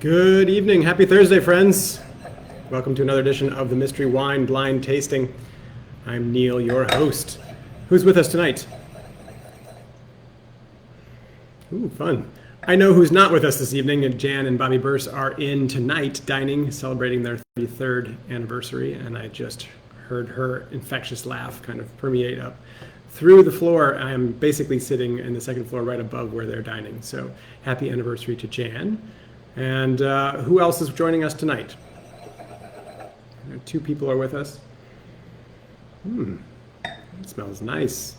Good evening. Happy Thursday, friends. Welcome to another edition of the Mystery Wine Blind Tasting. I'm Neal, your host. Who's with us tonight? Ooh, fun. I know who's not with us this evening. Jan and Bobby Burse are in tonight dining, celebrating their 33rd anniversary, and I just heard her infectious laugh kind of permeate up through the floor. I am basically sitting in the second floor right above where they're dining. So happy anniversary to Jan. And who else is joining us tonight? Two people are with us. It smells nice.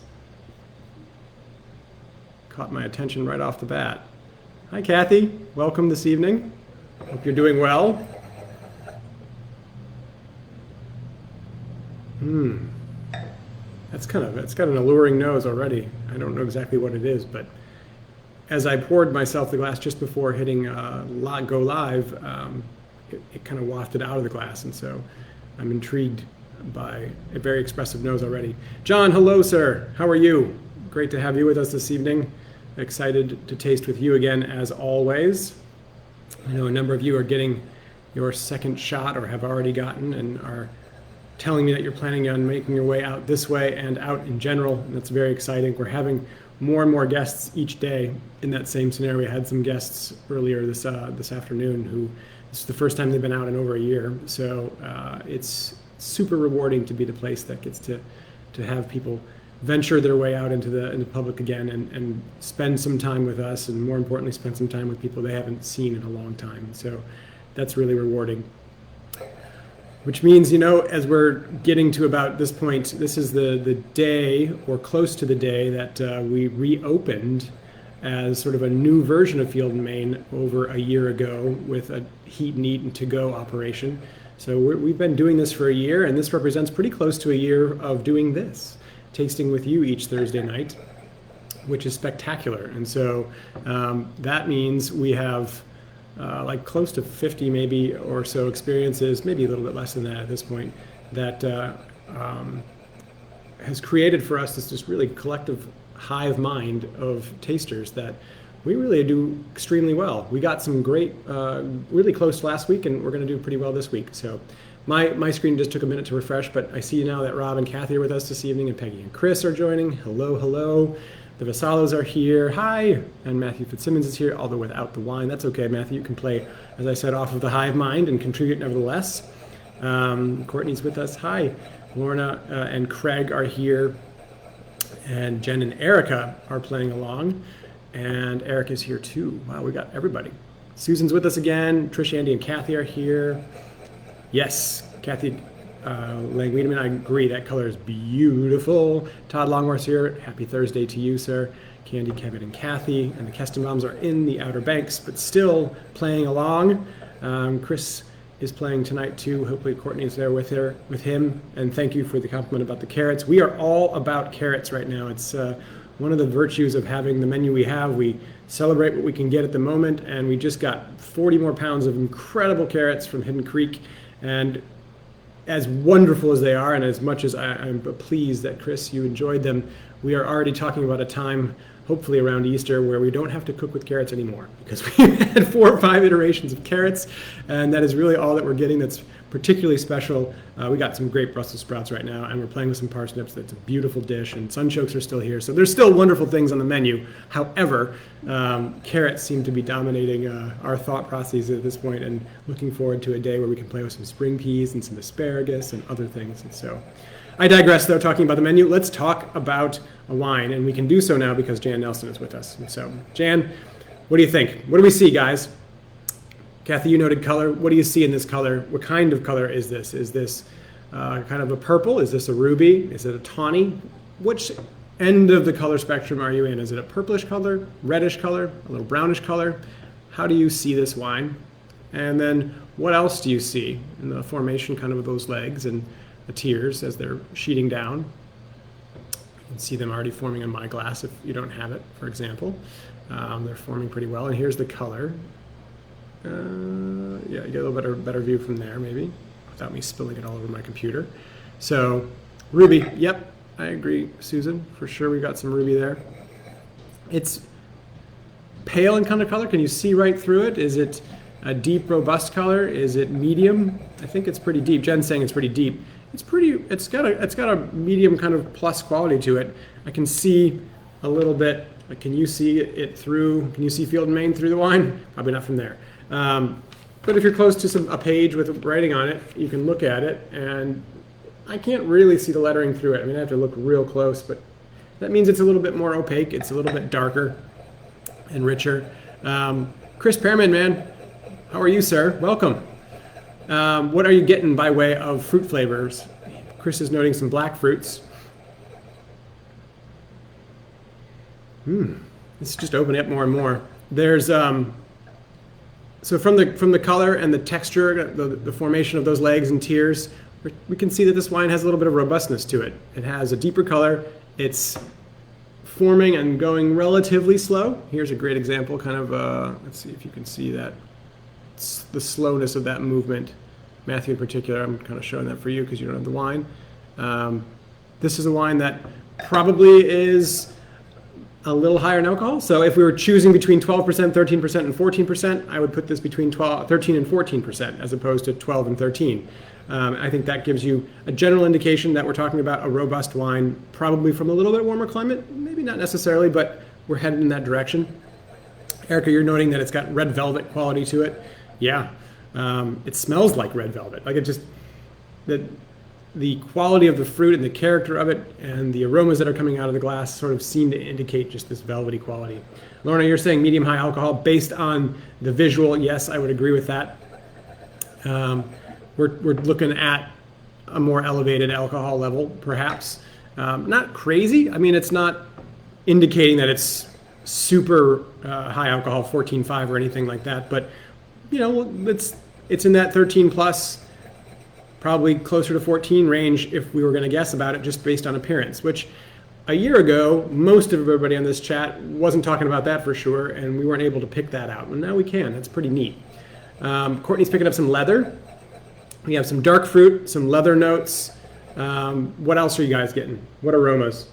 Caught my attention right off the bat. Hi, Kathy. Welcome this evening. Hope you're doing well. It's got an alluring nose already. I don't know exactly what it is, but as I poured myself the glass just before hitting go live, it kind of wafted out of the glass, and so I'm intrigued by a very expressive nose already. John, hello, sir. How are you? Great to have you with us this evening. Excited to taste with you again, as always. I know a number of you are getting your second shot or have already gotten and are telling me that you're planning on making your way out this way and out in general, and that's very exciting. We're having more and more guests each day in that same scenario. We had some guests earlier this afternoon who this is the first time they've been out in over a year. So it's super rewarding to be the place that gets to have people venture their way out into the public again and spend some time with us, and more importantly, spend some time with people they haven't seen in a long time. So that's really rewarding. Which means, as we're getting to about this point, this is the day, or close to the day, that we reopened as sort of a new version of Field & Main over a year ago with a heat and eat and to-go operation. So we've been doing this for a year, and this represents pretty close to a year of doing this, tasting with you each Thursday night, which is spectacular. And so that means we have like close to 50 maybe or so experiences, maybe a little bit less than that at this point, that has created for us this really collective hive mind of tasters that we really do extremely well. We got some great, really close last week, and we're going to do pretty well this week. So my screen just took a minute to refresh, but I see now that Rob and Kathy are with us this evening, and Peggy and Chris are joining. Hello, hello. The Vasalos are here. Hi. And Matthew Fitzsimmons is here, although without the wine. That's okay, Matthew. You can play, as I said, off of the hive mind and contribute nevertheless. Courtney's with us. Hi. Lorna and Craig are here. And Jen and Erica are playing along. And Eric is here too. Wow, we got everybody. Susan's with us again. Trish, Andy, and Kathy are here. Yes, Kathy Lang Wiedemann, I agree, that color is beautiful. Todd Longworth's here. Happy Thursday to you, sir. Candy, Kevin, and Kathy, and the Kestenbaums are in the Outer Banks, but still playing along. Chris is playing tonight too. Hopefully Courtney is there with him. And thank you for the compliment about the carrots. We are all about carrots right now. It's one of the virtues of having the menu we have. We celebrate what we can get at the moment, and we just got 40 more pounds of incredible carrots from Hidden Creek. And as wonderful as they are, and as much as I'm pleased that, Chris, you enjoyed them, we are already talking about a time, hopefully around Easter, where we don't have to cook with carrots anymore, because we've had 4 or 5 iterations of carrots, and that is really all that we're getting that's particularly special. We got some great Brussels sprouts right now, and we're playing with some parsnips. That's a beautiful dish, and sunchokes are still here. So there's still wonderful things on the menu. However, carrots seem to be dominating our thought processes at this point, and looking forward to a day where we can play with some spring peas and some asparagus and other things. And so I digress, though, talking about the menu. Let's talk about a wine, and we can do so now because Jan Nelson is with us. And so, Jan, what do you think? What do we see, guys? Kathy, you noted color. What do you see in this color? What kind of color is this? Is this kind of a purple? Is this a ruby? Is it a tawny? Which end of the color spectrum are you in? Is it a purplish color, reddish color, a little brownish color? How do you see this wine? And then what else do you see in the formation kind of those legs and the tears as they're sheeting down? You can see them already forming in my glass if you don't have it, for example. They're forming pretty well. And here's the color. Yeah, you get a little better view from there, maybe, without me spilling it all over my computer. So, ruby, yep, I agree, Susan, for sure we've got some ruby there. It's pale in kind of color. Can you see right through it? Is it A deep, robust color. Is it medium? I think it's pretty deep. Jen's saying it's pretty deep. It's got a medium kind of plus quality to it. I can see a little bit. Can you see it through? Can you see Field and Main through the wine? Probably not from there. But if you're close to a page with writing on it, you can look at it, and I can't really see the lettering through it. I mean, I have to look real close, but that means it's a little bit more opaque. It's a little bit darker and richer. Chris Pearman, man, how are you, sir? Welcome. What are you getting by way of fruit flavors? Chris is noting some black fruits. This is just opening up more and more. There's so from the color and the texture, the formation of those legs and tiers, we can see that this wine has a little bit of robustness to it. It has a deeper color. It's forming and going relatively slow. Here's a great example, kind of, let's see if you can see that. It's the slowness of that movement. Matthew in particular, I'm kind of showing that for you because you don't have the wine. This is a wine that probably is a little higher in alcohol. So if we were choosing between 12%, 13%, and 14%, I would put this between 13 and 14% as opposed to 12 and 13. I think that gives you a general indication that we're talking about a robust wine, probably from a little bit warmer climate, maybe not necessarily, but we're headed in that direction. Erica, you're noting that it's got red velvet quality to it. Yeah, it smells like red velvet. Like it just, the quality of the fruit and the character of it and the aromas that are coming out of the glass sort of seem to indicate just this velvety quality. Lorna, you're saying medium-high alcohol based on the visual. Yes, I would agree with that. We're looking at a more elevated alcohol level, perhaps. Not crazy. I mean, it's not indicating that it's super high alcohol, 14.5 or anything like that. But, you know, it's in that 13 plus, probably closer to 14 range if we were going to guess about it just based on appearance, which a year ago, most of everybody on this chat wasn't talking about that for sure, and we weren't able to pick that out. And now we can. That's pretty neat. Courtney's picking up some leather. We have some dark fruit, some leather notes. What else are you guys getting? What aromas?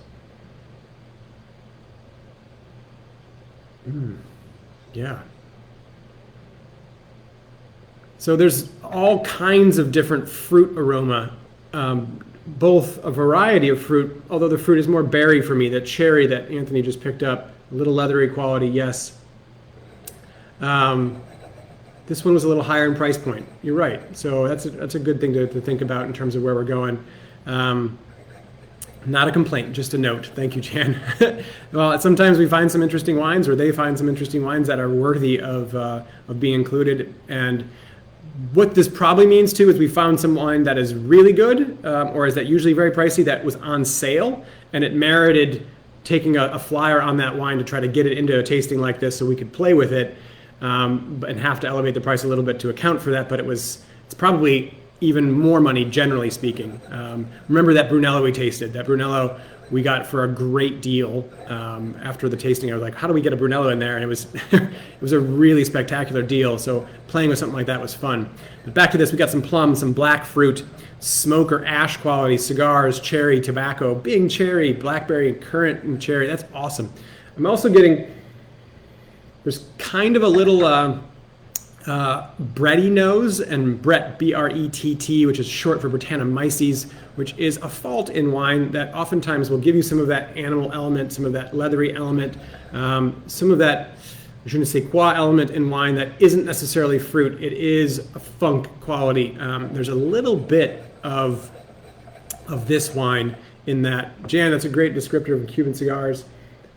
Yeah. So there's all kinds of different fruit aroma, both a variety of fruit, although the fruit is more berry for me. That cherry that Anthony just picked up, a little leathery quality, yes. This one was a little higher in price point. You're right. So that's a good thing to think about in terms of where we're going. Not a complaint, just a note. Thank you, Jan. Well, sometimes we find some interesting wines, or they find some interesting wines that are worthy of being included. And what this probably means too is we found some wine that is really good, or is that usually very pricey, that was on sale, and it merited taking a flyer on that wine to try to get it into a tasting like this so we could play with it, and have to elevate the price a little bit to account for that. But it's probably even more money, generally speaking. Remember that Brunello we tasted? That Brunello we got for a great deal. After the tasting, I was like, how do we get a Brunello in there? And it was it was a really spectacular deal. So playing with something like that was fun. But back to this, we got some plums, some black fruit, smoke or ash quality, cigars, cherry, tobacco, Bing cherry, blackberry, currant, and cherry. That's awesome. I'm also getting, there's kind of a little bready nose, and Brett, B-R-E-T-T, which is short for Brettanomyces, which is a fault in wine that oftentimes will give you some of that animal element, some of that leathery element, some of that je ne sais quoi element in wine that isn't necessarily fruit. It is a funk quality. There's a little bit of this wine in that. Jan, that's a great descriptor of Cuban cigars.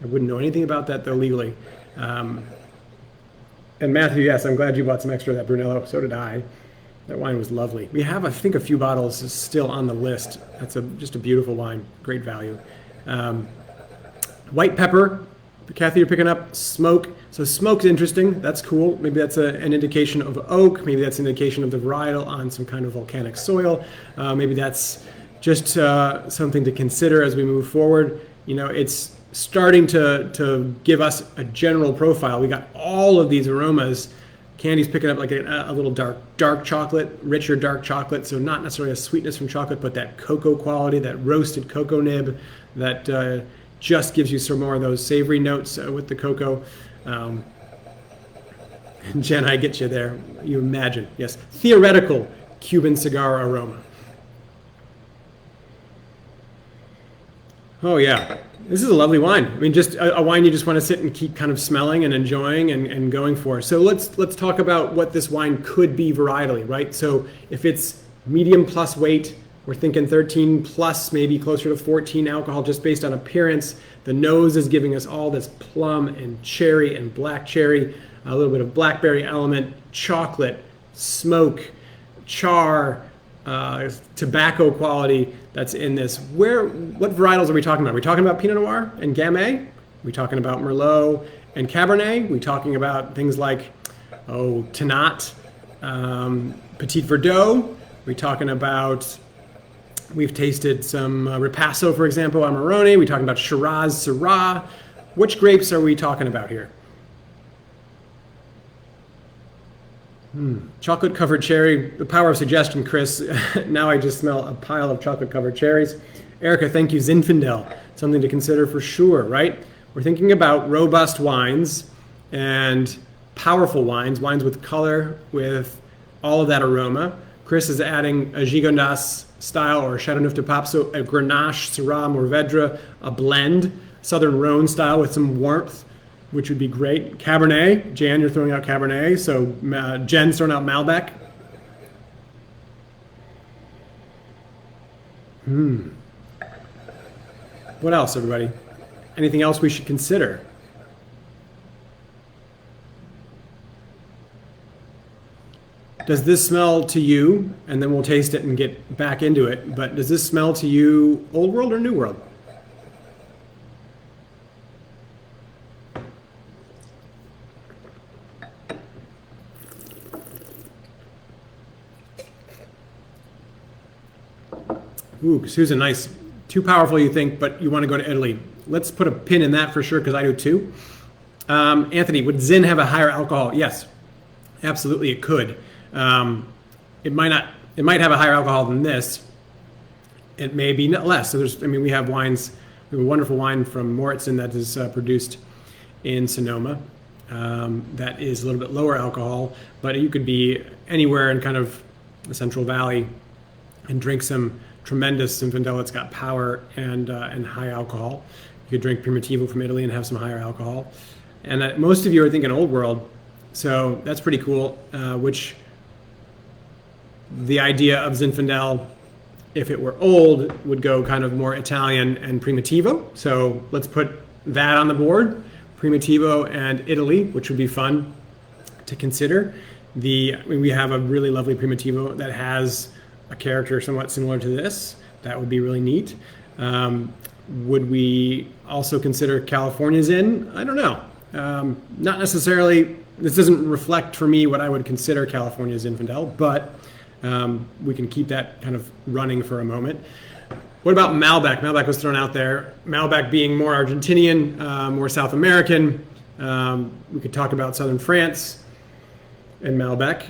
I wouldn't know anything about that, though, legally. And Matthew, yes, I'm glad you bought some extra of that Brunello. So did I. That wine was lovely. We have, I think, a few bottles still on the list. That's just a beautiful wine. Great value. White pepper. Kathy, you're picking up smoke. So smoke's interesting. That's cool. Maybe that's an indication of oak. Maybe that's an indication of the varietal on some kind of volcanic soil. Maybe that's just something to consider as we move forward. You know, it's starting to give us a general profile. We got all of these aromas. Candy's picking up like a little dark chocolate, richer dark chocolate. So not necessarily a sweetness from chocolate, but that cocoa quality, that roasted cocoa nib that just gives you some more of those savory notes with the cocoa. Jen, I get you there. You imagine. Yes. Theoretical Cuban cigar aroma. Oh, yeah. This is a lovely wine. I mean, just a wine you just want to sit and keep kind of smelling and enjoying and going for. So let's talk about what this wine could be varietally, right? So if it's medium plus weight, we're thinking 13 plus, maybe closer to 14 alcohol just based on appearance. The nose is giving us all this plum and cherry and black cherry, a little bit of blackberry element, chocolate, smoke, char, tobacco quality that's in this. What varietals are we talking about? Are we talking about Pinot Noir and Gamay? Are we talking about Merlot and Cabernet? Are we talking about things like, Tannat, Petit Verdot? Are we talking about, we've tasted some Ripasso, for example, Amarone. Are we talking about Shiraz, Syrah? Which grapes are we talking about here? Chocolate covered cherry, the power of suggestion, Chris. Now I just smell a pile of chocolate covered cherries. Erica, thank you. Zinfandel, something to consider for sure, right? We're thinking about robust wines and powerful wines with color, with all of that aroma. Chris is adding a Gigondas style or Chateauneuf de Pape, so a Grenache, Syrah, Mourvedre, a blend, Southern Rhone style with some warmth, which would be great. Cabernet, Jan, you're throwing out Cabernet, so Jen's throwing out Malbec. What else, everybody? Anything else we should consider? Does this smell to you, and then we'll taste it and get back into it, but does this smell to you Old World or New World? Ooh, Susan, nice. Too powerful, you think, but you want to go to Italy. Let's put a pin in that for sure, because I do too. Anthony, would Zin have a higher alcohol? Yes, absolutely, it could. It might not. It might have a higher alcohol than this. It may be less. So we have wines. We have a wonderful wine from Moritzen that is produced in Sonoma. That is a little bit lower alcohol, but you could be anywhere in kind of the Central Valley and drink some tremendous Zinfandel that's got power and high alcohol. You could drink Primitivo from Italy and have some higher alcohol. And most of you are thinking Old World, so that's pretty cool. Which the idea of Zinfandel, if it were old, would go kind of more Italian and Primitivo. So let's put that on the board, Primitivo and Italy, which would be fun to consider. We have a really lovely Primitivo that has a character somewhat similar to this. That would be really neat. Would we also consider California's in? I don't know. Not necessarily. This doesn't reflect for me what I would consider California's Zinfandel, but we can keep that kind of running for a moment. What about Malbec? Malbec was thrown out there. Malbec being more Argentinian, more South American. We could talk about Southern France and Malbec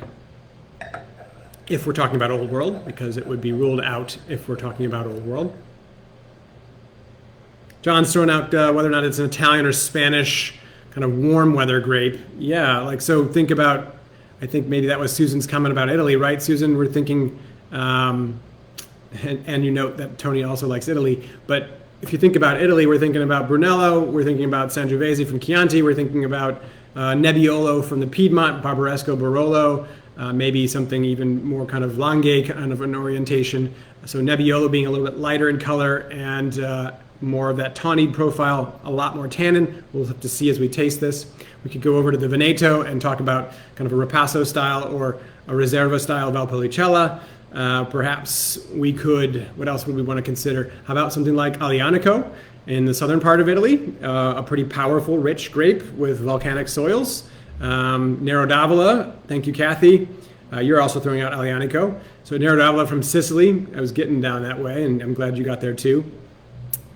if we're talking about Old World, because it would be ruled out if we're talking about Old World. John's throwing out whether or not it's an Italian or Spanish kind of warm weather grape. Yeah, so think about, I think maybe that was Susan's comment about Italy, right? Susan, we're thinking, and you note that Tony also likes Italy, but if you think about Italy, we're thinking about Brunello, we're thinking about Sangiovese from Chianti, we're thinking about Nebbiolo from the Piedmont, Barbaresco Barolo, maybe something even more kind of Langhe kind of an orientation. So Nebbiolo being a little bit lighter in color and more of that tawny profile, a lot more tannin. We'll have to see as we taste this. We could go over to the Veneto and talk about kind of a Ripasso style or a Reserva style Valpolicella. Perhaps we could, what else would we want to consider? How about something like Aglianico in the southern part of Italy, a pretty powerful, rich grape with volcanic soils. Nero d'Avola, thank you, Kathy. You're also throwing out Aglianico. So Nero d'Avola from Sicily, I was getting down that way, and I'm glad you got there too.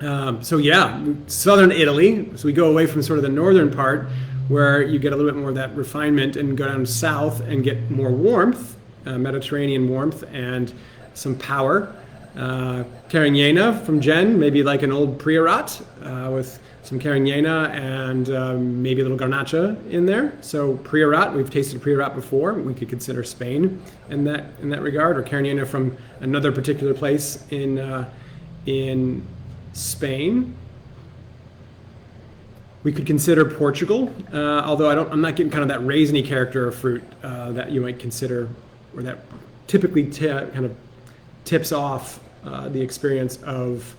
So yeah, southern Italy. So we go away from sort of the northern part where you get a little bit more of that refinement and go down south and get more warmth, Mediterranean warmth and some power. Carignana from Jen, maybe like an old Priorat with some Carignana, and maybe a little Garnacha in there. So Priorat, we've tasted Priorat before. We could consider Spain in that regard, or Carignana from another particular place in Spain. We could consider Portugal, although I'm not getting kind of that raisiny character of fruit that you might consider, or that typically kind of tips off the experience of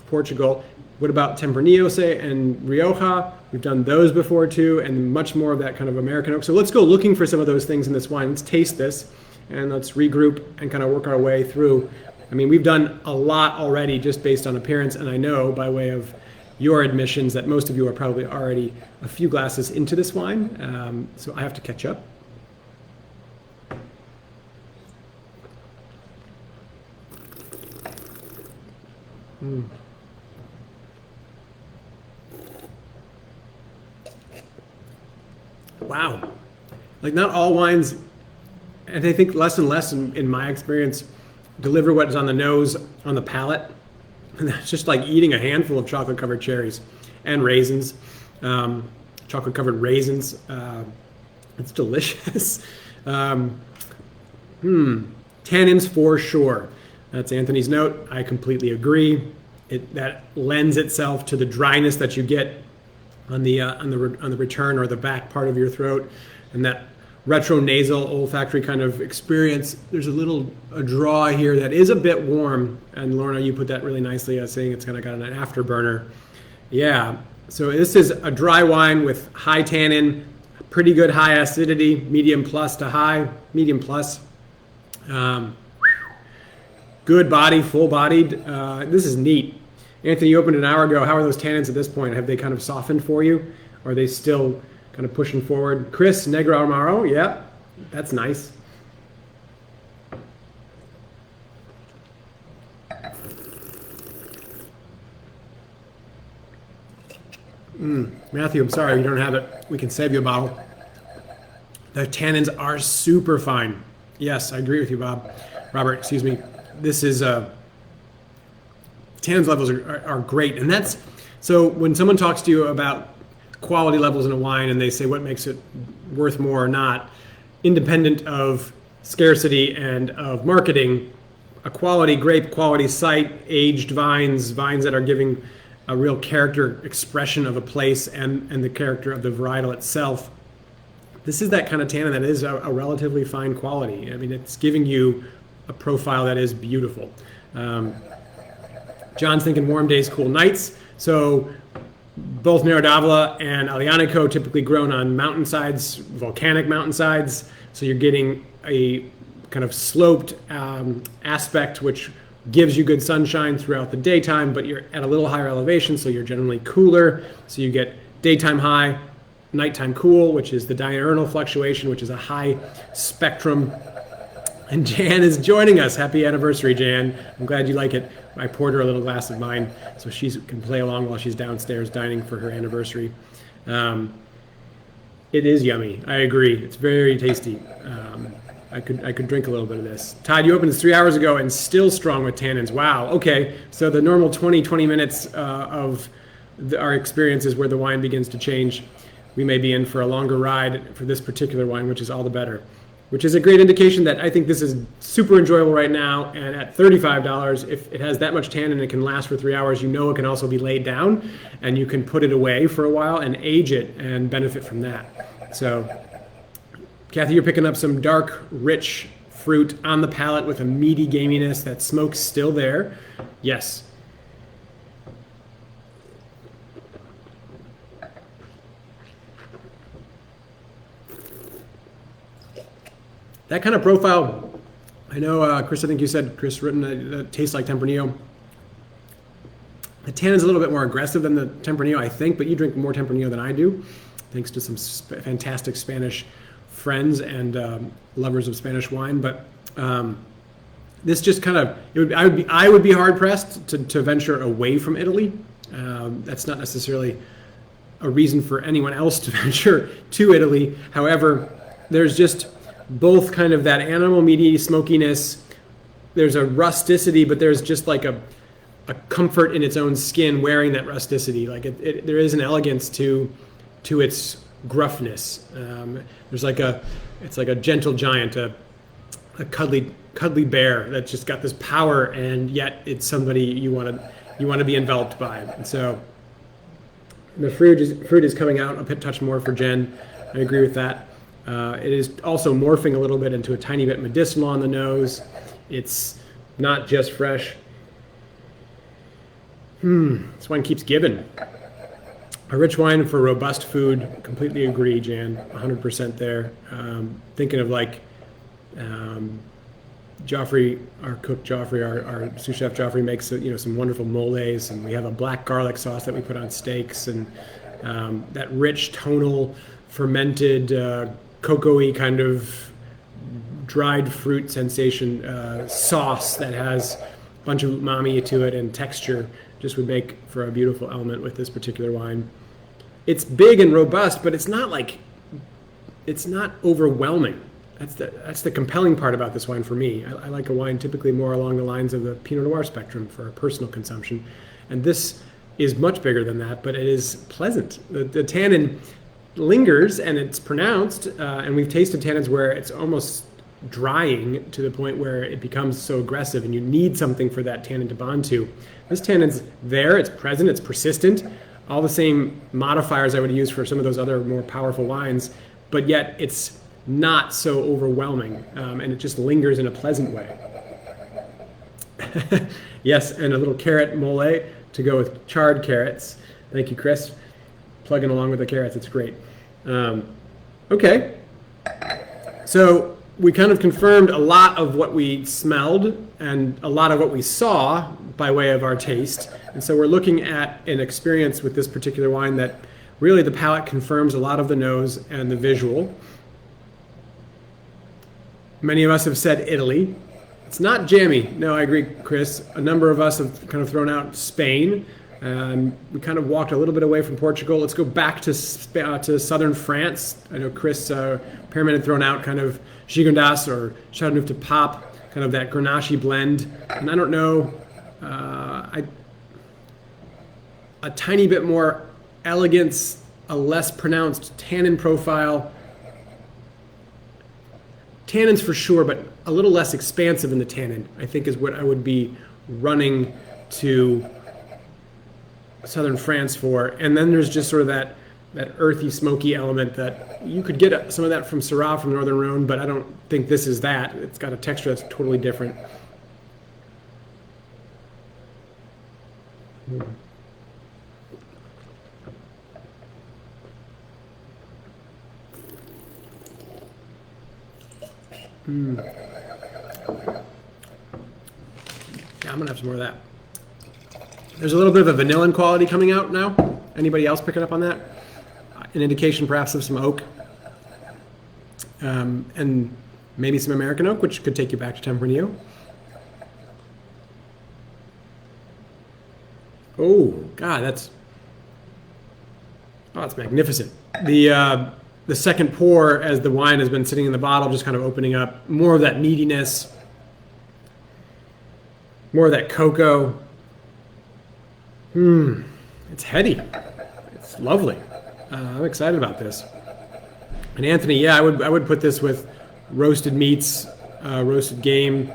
Portugal. What about Tempranillo, say, and Rioja? We've done those before too, and much more of that kind of American oak. So let's go looking for some of those things in this wine. Let's taste this, and let's regroup and kind of work our way through. I mean, we've done a lot already just based on appearance, and I know by way of your admissions that most of you are probably already a few glasses into this wine, so I have to catch up. Wow. Like, not all wines, and I think less and less in my experience, deliver what is on the nose, on the palate. And that's just like eating a handful of chocolate-covered cherries and raisins, chocolate-covered raisins. It's delicious. Tannins for sure. That's Anthony's note. I completely agree. That lends itself to the dryness that you get on the return or the back part of your throat, and that retronasal olfactory kind of experience. There's a draw here that is a bit warm, and Lorna, you put that really nicely, saying it's kind of got an afterburner. Yeah, so this is a dry wine with high tannin, pretty good high acidity, medium plus to high, medium plus. Good body, full-bodied. This is neat. Anthony, you opened an hour ago. How are those tannins at this point? Have they kind of softened for you? Or are they still kind of pushing forward? Chris, Negro Amaro, yeah, that's nice. Matthew, I'm sorry you don't have it. We can save you a bottle. The tannins are super fine. Yes, I agree with you, Robert, excuse me. This is tannins levels are great, and that's so when someone talks to you about quality levels in a wine and they say what makes it worth more or not, independent of scarcity and of marketing, a quality grape, quality site, aged vines that are giving a real character expression of a place and the character of the varietal itself. This is that kind of tannin that is a relatively fine quality. I mean, it's giving you a profile that is beautiful. John's thinking warm days, cool nights. So both Nero d'Avola and Aglianico typically grown on mountainsides, volcanic mountainsides. So you're getting a kind of sloped aspect, which gives you good sunshine throughout the daytime, but you're at a little higher elevation, so you're generally cooler. So you get daytime high, nighttime cool, which is the diurnal fluctuation, which is a high spectrum. And Jan is joining us. Happy anniversary, Jan. I'm glad you like it. I poured her a little glass of mine so she can play along while she's downstairs dining for her anniversary. It is yummy. I agree. It's very tasty. I could drink a little bit of this. Todd, you opened this 3 hours ago and still strong with tannins. Wow. Okay. So the normal 20 minutes of our experience is where the wine begins to change. We may be in for a longer ride for this particular wine, which is all the better. Which is a great indication that I think this is super enjoyable right now. And at $35, if it has that much tannin and it can last for 3 hours, you know it can also be laid down and you can put it away for a while and age it and benefit from that. So, Kathy, you're picking up some dark, rich fruit on the palate with a meaty gaminess. That smoke's still there. Yes. That kind of profile, I know, Chris, I think you said, Chris Ritten, tastes like Tempranillo. The tannin's a little bit more aggressive than the Tempranillo, I think, but you drink more Tempranillo than I do, thanks to some fantastic Spanish friends and lovers of Spanish wine. But this just kind of, I would be hard pressed to venture away from Italy. That's not necessarily a reason for anyone else to venture to Italy. However, there's just both kind of that animal meaty smokiness. There's a rusticity, but there's just like a a comfort in its own skin wearing that rusticity. Like there is an elegance to its gruffness. There's like it's like a gentle giant, a cuddly bear that's just got this power, and yet it's somebody you want to be enveloped by. And so the fruit is coming out a touch more for Jen. I agree with that. It is also morphing a little bit into a tiny bit medicinal on the nose. It's not just fresh. This wine keeps giving. A rich wine for robust food. Completely agree, Jan. 100% there. Thinking of like Joffrey, our cook Joffrey, our sous chef Joffrey makes some wonderful moles, and we have a black garlic sauce that we put on steaks, and that rich tonal fermented cocoa-y kind of dried fruit sensation sauce that has a bunch of umami to it and texture just would make for a beautiful element with this particular wine. It's big and robust, but it's not overwhelming. That's the compelling part about this wine for me. I like a wine typically more along the lines of the Pinot Noir spectrum for personal consumption, and this is much bigger than that, but it is pleasant. The tannin lingers and it's pronounced, and we've tasted tannins where it's almost drying to the point where it becomes so aggressive and you need something for that tannin to bond to. This tannin's there, it's present, it's persistent, all the same modifiers I would use for some of those other more powerful wines, but yet it's not so overwhelming, and it just lingers in a pleasant way. Yes, and a little carrot mole to go with charred carrots. Thank you, Chris. Plugging along with the carrots, it's great. Okay, so we kind of confirmed a lot of what we smelled and a lot of what we saw by way of our taste. And so we're looking at an experience with this particular wine that really the palate confirms a lot of the nose and the visual. Many of us have said Italy. It's not jammy. No, I agree, Chris. A number of us have kind of thrown out Spain. We kind of walked a little bit away from Portugal. Let's go back to southern France. I know Chris Pearman had thrown out kind of Gigondas or Chateauneuf de Pape, kind of that Grenache blend. And I don't know, a tiny bit more elegance, a less pronounced tannin profile. Tannins for sure, but a little less expansive in the tannin, I think, is what I would be running to southern France for. And then there's just sort of that earthy, smoky element that you could get some of that from Syrah from Northern Rhone, but I don't think this is that. It's got a texture that's totally different. Yeah, I'm gonna have some more of that. There's a little bit of a vanillin quality coming out now. Anybody else picking up on that? An indication perhaps of some oak. And maybe some American oak, which could take you back to Tempranillo. Oh, God, that's magnificent. The second pour, as the wine has been sitting in the bottle, just kind of opening up more of that meatiness, more of that cocoa. It's heady. It's lovely. I'm excited about this. And Anthony, yeah, I would put this with roasted meats, roasted game.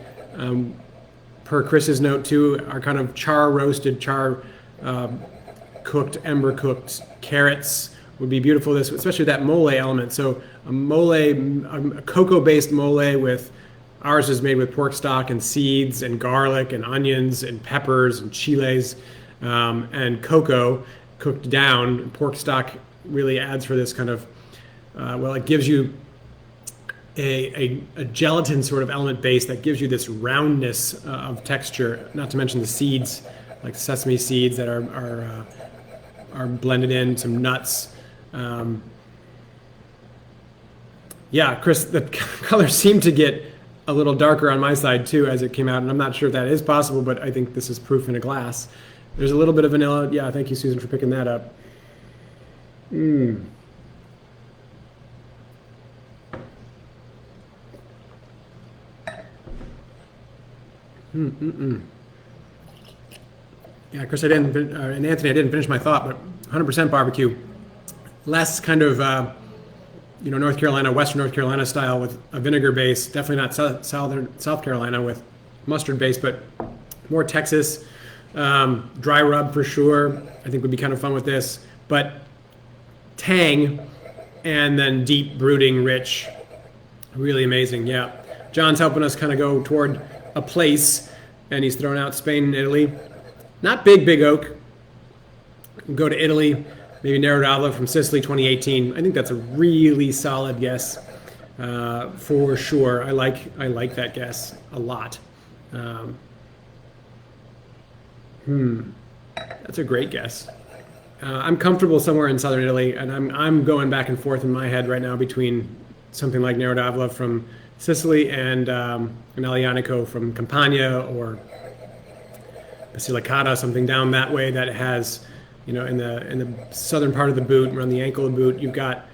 Per Chris's note too, our kind of roasted, cooked, ember cooked carrots would be beautiful. This, especially that mole element. So a cocoa-based mole with, ours is made with pork stock and seeds and garlic and onions and peppers and chiles, and cocoa cooked down. Pork stock really adds for this kind of, it gives you a gelatin sort of element base that gives you this roundness of texture, not to mention the seeds, like sesame seeds that are blended in, some nuts. Yeah, Chris, the color seemed to get a little darker on my side too as it came out, and I'm not sure if that is possible, but I think this is proof in a glass. There's a little bit of vanilla. Yeah, thank you, Susan, for picking that up. Yeah, Chris, and Anthony, I didn't finish my thought, but 100% barbecue. Less kind of, North Carolina, Western North Carolina style with a vinegar base. Definitely not South Carolina with mustard base, but more Texas. Dry rub for sure. I think would be kind of fun with this. But tang and then deep brooding, rich. Really amazing, yeah. John's helping us kind of go toward a place, and he's throwing out Spain and Italy. Not big oak. Go to Italy, maybe Nero d'Avola from Sicily 2018. I think that's a really solid guess for sure. I like that guess a lot. That's a great guess. I'm comfortable somewhere in southern Italy, and I'm going back and forth in my head right now between something like Nero d'Avola from Sicily and an Aglianico from Campania or Basilicata, something down that way that has, in the southern part of the boot, around the ankle of the boot, you've got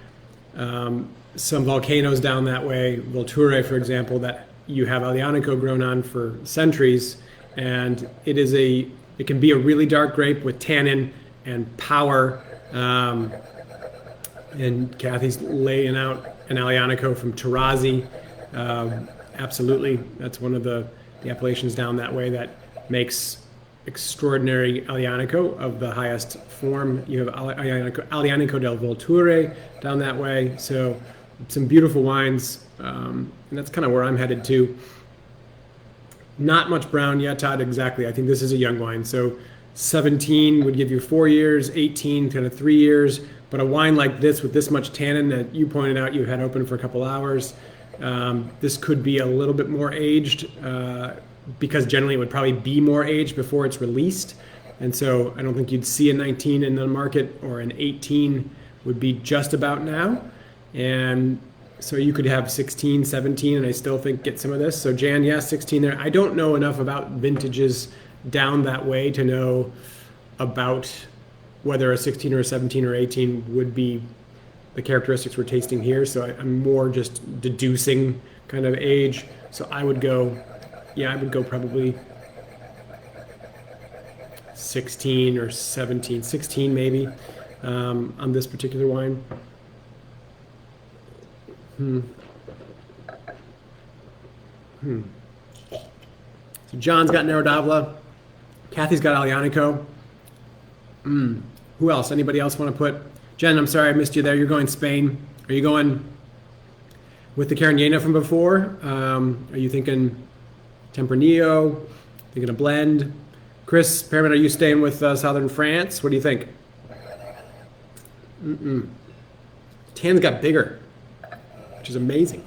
some volcanoes down that way, Volture, for example, that you have Aglianico grown on for centuries, and it can be a really dark grape with tannin and power. And Kathy's laying out an Aglianico from Tarazi. Absolutely, that's one of the appellations down that way that makes extraordinary Aglianico of the highest form. You have Aglianico del Volture down that way. So some beautiful wines, and that's kind of where I'm headed to. Not much brown yet, Todd, exactly. I think this is a young wine. So 17 would give you 4 years, 18 kind of 3 years. But a wine like this with this much tannin that you pointed out you had open for a couple hours, this could be a little bit more aged because generally it would probably be more aged before it's released. And so I don't think you'd see a 19 in the market, or an 18 would be just about now. And so you could have 16, 17, and I still think get some of this. So Jan, yeah, 16 there. I don't know enough about vintages down that way to know about whether a 16 or a 17 or 18 would be the characteristics we're tasting here. So I'm more just deducing kind of age. So I would go probably 16 or 17, 16 maybe on this particular wine. So John's got Nero d'Avola. Kathy's got Aglianico. Who else? Anybody else want to put? Jen, I'm sorry I missed you there. You're going Spain. Are you going with the Carignana from before? Are you thinking Tempranillo? Thinking a blend? Chris Perriman, are you staying with Southern France? What do you think? Tan's got bigger, which is amazing.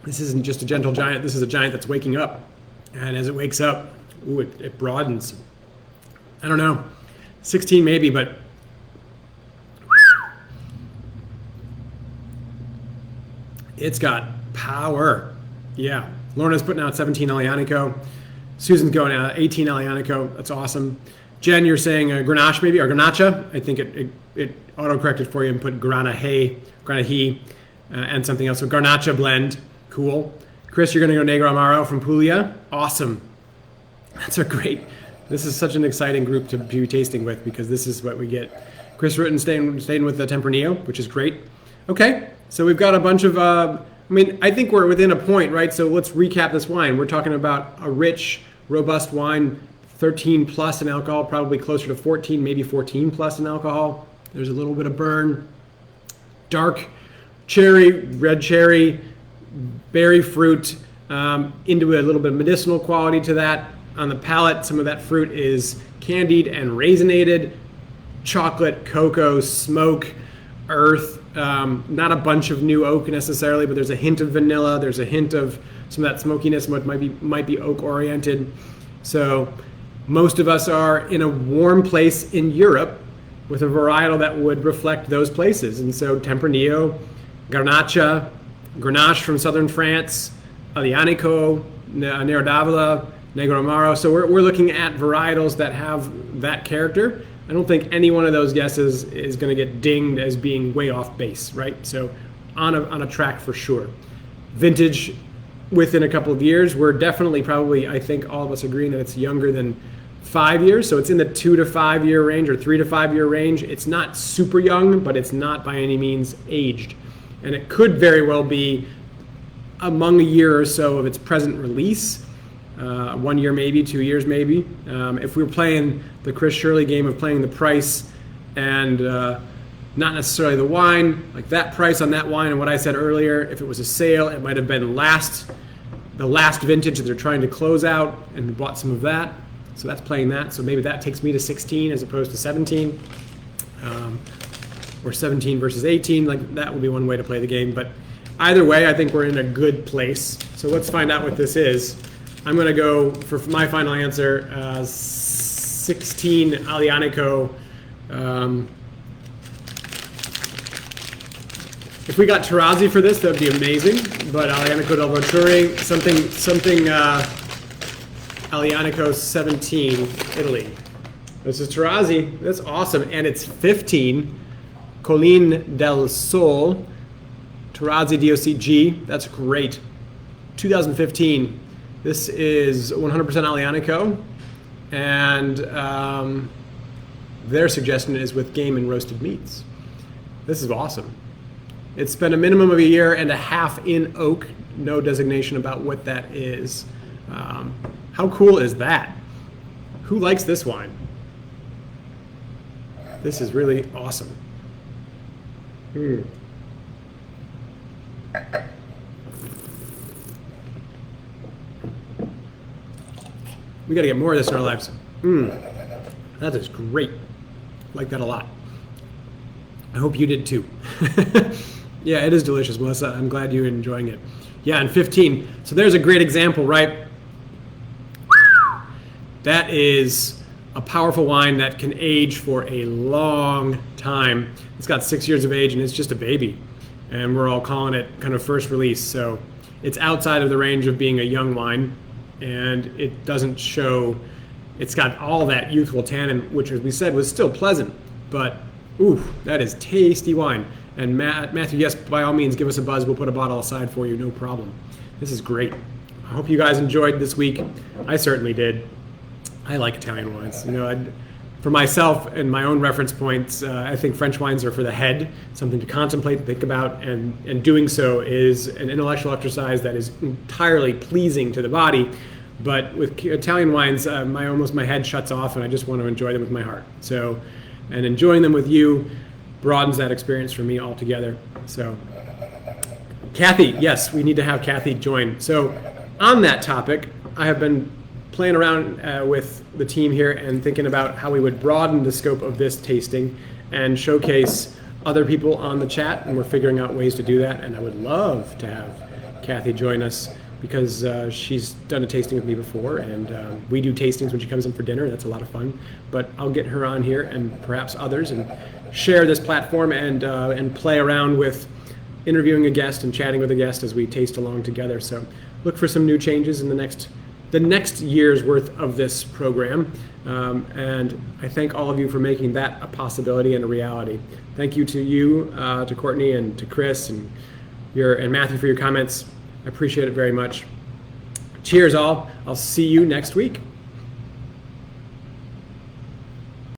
This isn't just a gentle giant. This is a giant that's waking up. And as it wakes up, it broadens. I don't know, 16 maybe, but it's got power. Yeah. Lorna's putting out 17 Aglianico. Susan's going out 18 Aglianico. That's awesome. Jen, you're saying Grenache maybe, or Grenache. I think it auto-corrected for you and put Grenache, and something else. So Garnacha blend. Cool. Chris, you're going to go Negro Amaro from Puglia. Awesome. This is such an exciting group to be tasting with, because this is what we get. Chris Rutten staying with the Tempranillo, which is great. Okay, so we've got a bunch of, I think we're within a point, right? So let's recap this wine. We're talking about a rich, robust wine, 13 plus in alcohol, probably closer to 14, maybe 14 plus in alcohol. There's a little bit of burn. Dark cherry, red cherry, berry fruit, into a little bit of medicinal quality to that. On the palate, some of that fruit is candied and raisinated. Chocolate, cocoa, smoke, earth. Not a bunch of new oak necessarily, but there's a hint of vanilla. There's a hint of some of that smokiness, what might be oak oriented. So most of us are in a warm place in Europe with a varietal that would reflect those places. And so Tempranillo, Garnacha, Grenache from southern France, Aglianico, Nero d'Avola, Negro Amaro. So we're looking at varietals that have that character. I don't think any one of those guesses is going to get dinged as being way off base, right? So on a track for sure. Vintage within a couple of years, we're definitely probably, I think all of us agreeing that it's younger than 5 years. So it's in the 2 to 5 year range or 3 to 5 year range. It's not super young, but it's not by any means aged. And it could very well be among a year or so of its present release. 1 year maybe, 2 years maybe. If we were playing the Chris Shirley game of playing the price and not necessarily the wine, like that price on that wine and what I said earlier, if it was a sale, it might have been the last vintage that they're trying to close out, and bought some of that. So that's playing that. So maybe that takes me to 16 as opposed to 17. Or 17 versus 18, like that would be one way to play the game. But either way, I think we're in a good place. So let's find out what this is. I'm going to go for my final answer, 16 Alianico. If we got Tarazi for this, that would be amazing. But Alianico del Venturi, something Alianico 17, Italy. This is Tarazi. That's awesome. And it's 15. Colline del Sol, Tarazi DOCG. That's great. 2015. This is 100% Alianico. And their suggestion is with game and roasted meats. This is awesome. It's been a minimum of a year and a half in oak. No designation about what that is. How cool is that? Who likes this wine? This is really awesome. We got to get more of this in our lives. That is great. I like that a lot. I hope you did too. Yeah, it is delicious, Melissa. I'm glad you're enjoying it. Yeah, and 15. So there's a great example, right? That is a powerful wine that can age for a long time. It's got 6 years of age and it's just a baby. And we're all calling it kind of first release. So it's outside of the range of being a young wine, and it doesn't show, it's got all that youthful tannin, which as we said was still pleasant, but ooh, that is tasty wine. And Matthew, yes, by all means, give us a buzz. We'll put a bottle aside for you, no problem. This is great. I hope you guys enjoyed this week. I certainly did. I like Italian wines. You know, for myself and my own reference points, I think French wines are for the head, something to contemplate, think about, and doing so is an intellectual exercise that is entirely pleasing to the body. But with Italian wines, my head shuts off, and I just want to enjoy them with my heart. So, and enjoying them with you broadens that experience for me altogether. So, Kathy, yes, we need to have Kathy join. So, on that topic, I have been playing around with the team here and thinking about how we would broaden the scope of this tasting and showcase other people on the chat, and we're figuring out ways to do that. And I would love to have Kathy join us because she's done a tasting with me before, and we do tastings when she comes in for dinner. That's a lot of fun. But I'll get her on here and perhaps others and share this platform and play around with interviewing a guest and chatting with a guest as we taste along together. So look for some new changes in the next year's worth of this program. And I thank all of you for making that a possibility and a reality. Thank you to you, to Courtney and to Chris and Matthew for your comments. I appreciate it very much. Cheers all. I'll see you next week.